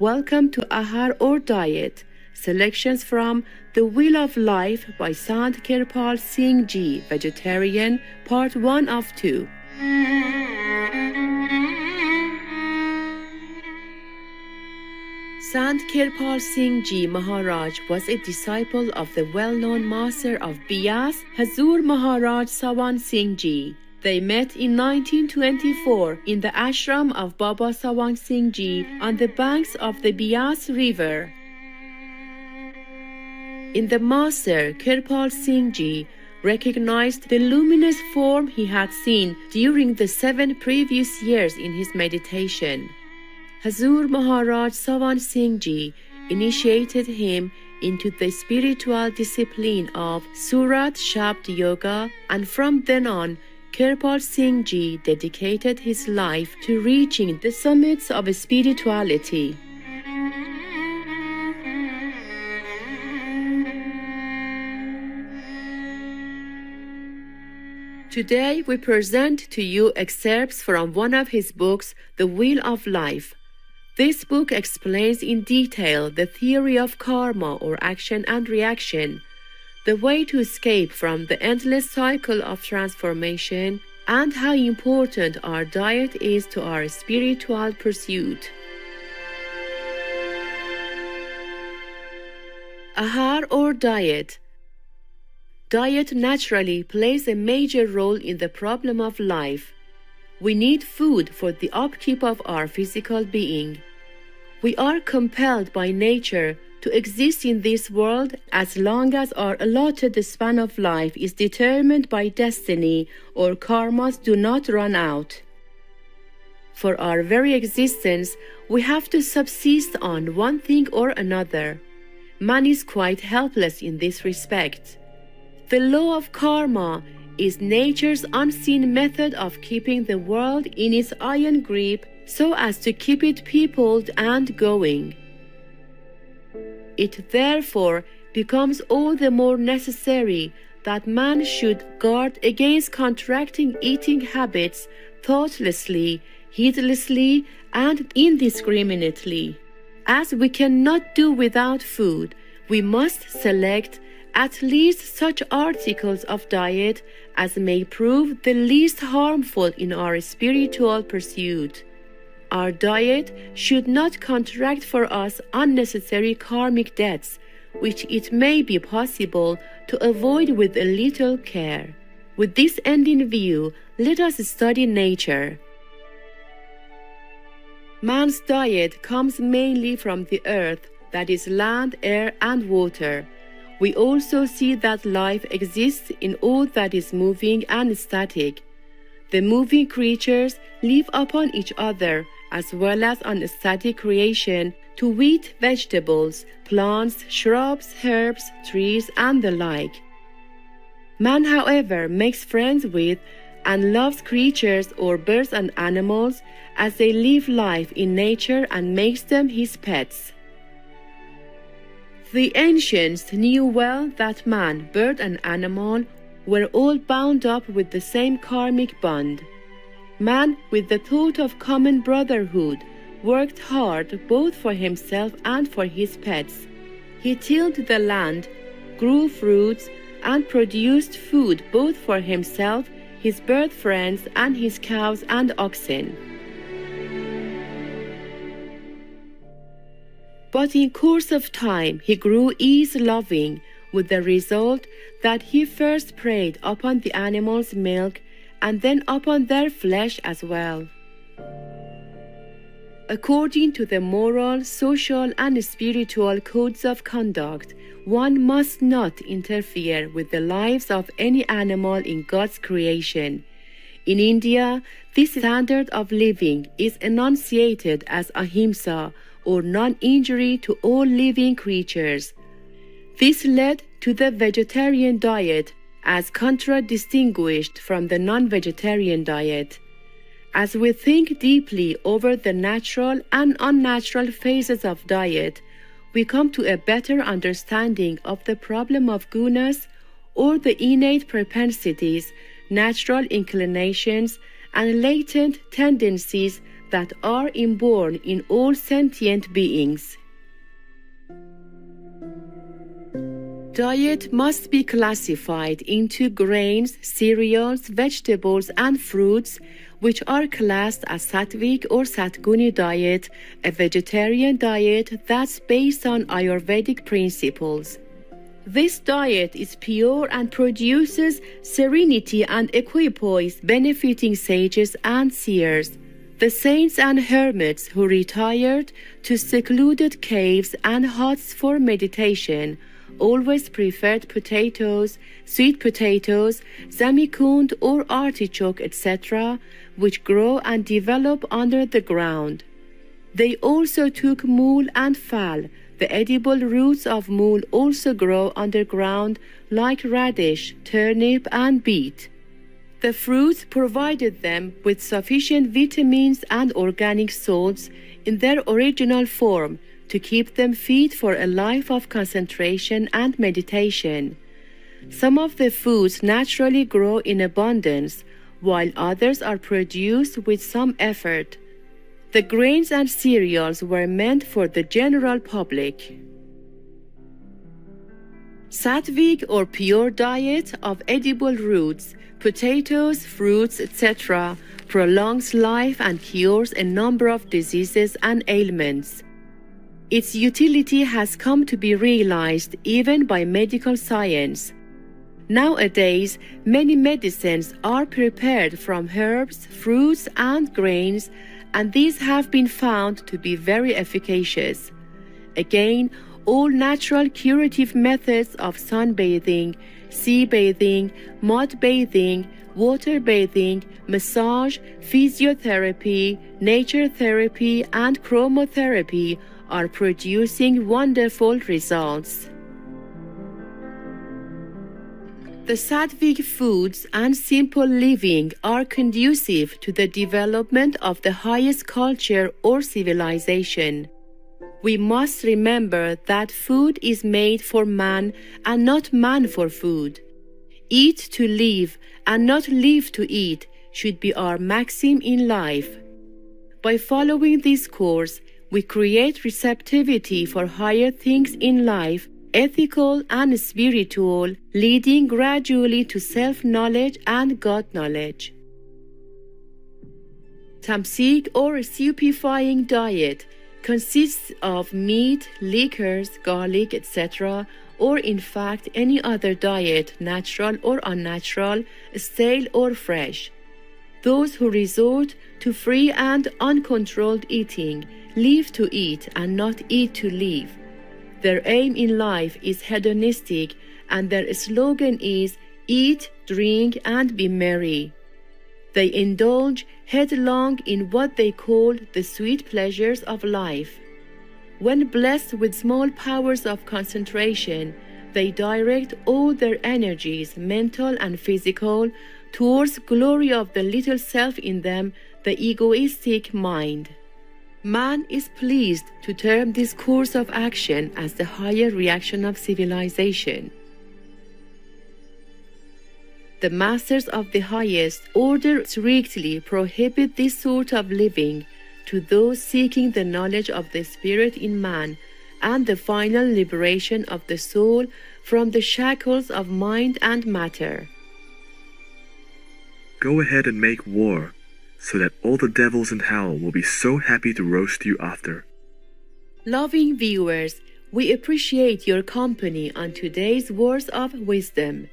Welcome to Ahar or Diet, selections from The Wheel of Life by Sant Kirpal Singh Ji, Vegetarian, Part 1 of 2. Sant Kirpal Singh Ji Maharaj was a disciple of the well-known master of Bias, Hazur Maharaj Sawan Singh Ji. They met in 1924 in the ashram of Baba Sawan Singh Ji on the banks of the Bias River. In the master, Kirpal Singh Ji recognized the luminous form he had seen during the 7 previous years in his meditation. Hazur Maharaj Sawan Singh Ji initiated him into the spiritual discipline of Surat Shabd Yoga, and from then on, Kirpal Singh Ji dedicated his life to reaching the summits of spirituality. Today we present to you excerpts from one of his books, The Wheel of Life. This book explains in detail the theory of karma or action and reaction, the way to escape from the endless cycle of transformation, and how important our diet is to our spiritual pursuit. Ahar or diet. Diet naturally plays a major role in the problem of life. We need food for the upkeep of our physical being. We are compelled by nature to exist in this world as long as our allotted span of life is determined by destiny or karmas do not run out. For our very existence, we have to subsist on one thing or another. Man is quite helpless in this respect. The law of karma is nature's unseen method of keeping the world in its iron grip so as to keep it peopled and going. It therefore becomes all the more necessary that man should guard against contracting eating habits thoughtlessly, heedlessly, and indiscriminately. As we cannot do without food, we must select at least such articles of diet as may prove the least harmful in our spiritual pursuit. Our diet should not contract for us unnecessary karmic debts, which it may be possible to avoid with a little care. With this end in view, let us study nature. Man's diet comes mainly from the earth, that is land, air, and water. We also see that life exists in all that is moving and static. The moving creatures live upon each other, as well as on static creation, to eat vegetables, plants, shrubs, herbs, trees, and the like. Man, however, makes friends with and loves creatures or birds and animals as they live life in nature and makes them his pets. The ancients knew well that man, bird, and animal were all bound up with the same karmic bond. Man, with the thought of common brotherhood, worked hard both for himself and for his pets. He tilled the land, grew fruits, and produced food both for himself, his bird friends, and his cows and oxen. But in course of time he grew ease-loving, with the result that he first preyed upon the animals' milk and then upon their flesh as well. According to the moral, social, and spiritual codes of conduct, one must not interfere with the lives of any animal in God's creation. In India, this standard of living is enunciated as ahimsa, or non-injury to all living creatures. This led to the vegetarian diet as contradistinguished from the non-vegetarian diet. As we think deeply over the natural and unnatural phases of diet, we come to a better understanding of the problem of gunas, or the innate propensities, natural inclinations, and latent tendencies that are inborn in all sentient beings. Diet must be classified into grains, cereals, vegetables, and fruits, which are classed as Sattvic or Satguni diet, a vegetarian diet that's based on Ayurvedic principles. This diet is pure and produces serenity and equipoise, benefiting sages and seers. The saints and hermits who retired to secluded caves and huts for meditation always preferred potatoes, sweet potatoes, zamikund or artichoke, etc., which grow and develop under the ground. They also took mool and fal. The edible roots of mool also grow underground like radish, turnip, and beet. The fruits provided them with sufficient vitamins and organic salts in their original form to keep them fit for a life of concentration and meditation. Some of the foods naturally grow in abundance, while others are produced with some effort. The grains and cereals were meant for the general public. Sattvic or pure diet of edible roots, potatoes, fruits, etc., prolongs life and cures a number of diseases and ailments. Its utility has come to be realized even by medical science. Nowadays, many medicines are prepared from herbs, fruits, and grains, and these have been found to be very efficacious. Again, all natural curative methods of sunbathing, sea bathing, mud bathing, water bathing, massage, physiotherapy, nature therapy, and chromotherapy are producing wonderful results. The Sattvic foods and simple living are conducive to the development of the highest culture or civilization. We must remember that food is made for man and not man for food. Eat to live and not live to eat should be our maxim in life. By following this course, we create receptivity for higher things in life, ethical and spiritual, leading gradually to self-knowledge and God-knowledge. Tamasic or stupefying diet consists of meat, liquors, garlic, etc., or in fact any other diet, natural or unnatural, stale or fresh. Those who resort to free and uncontrolled eating live to eat and not eat to live. Their aim in life is hedonistic, and their slogan is eat, drink, and be merry. They indulge headlong in what they call the sweet pleasures of life. When blessed with small powers of concentration, they direct all their energies, mental and physical, towards glory of the little self in them, the egoistic mind. Man is pleased to term this course of action as the higher reaction of civilization. The masters of the highest order strictly prohibit this sort of living to those seeking the knowledge of the spirit in man and the final liberation of the soul from the shackles of mind and matter. Go ahead and make war, so that all the devils in hell will be so happy to roast you after. Loving viewers, we appreciate your company on today's words of wisdom.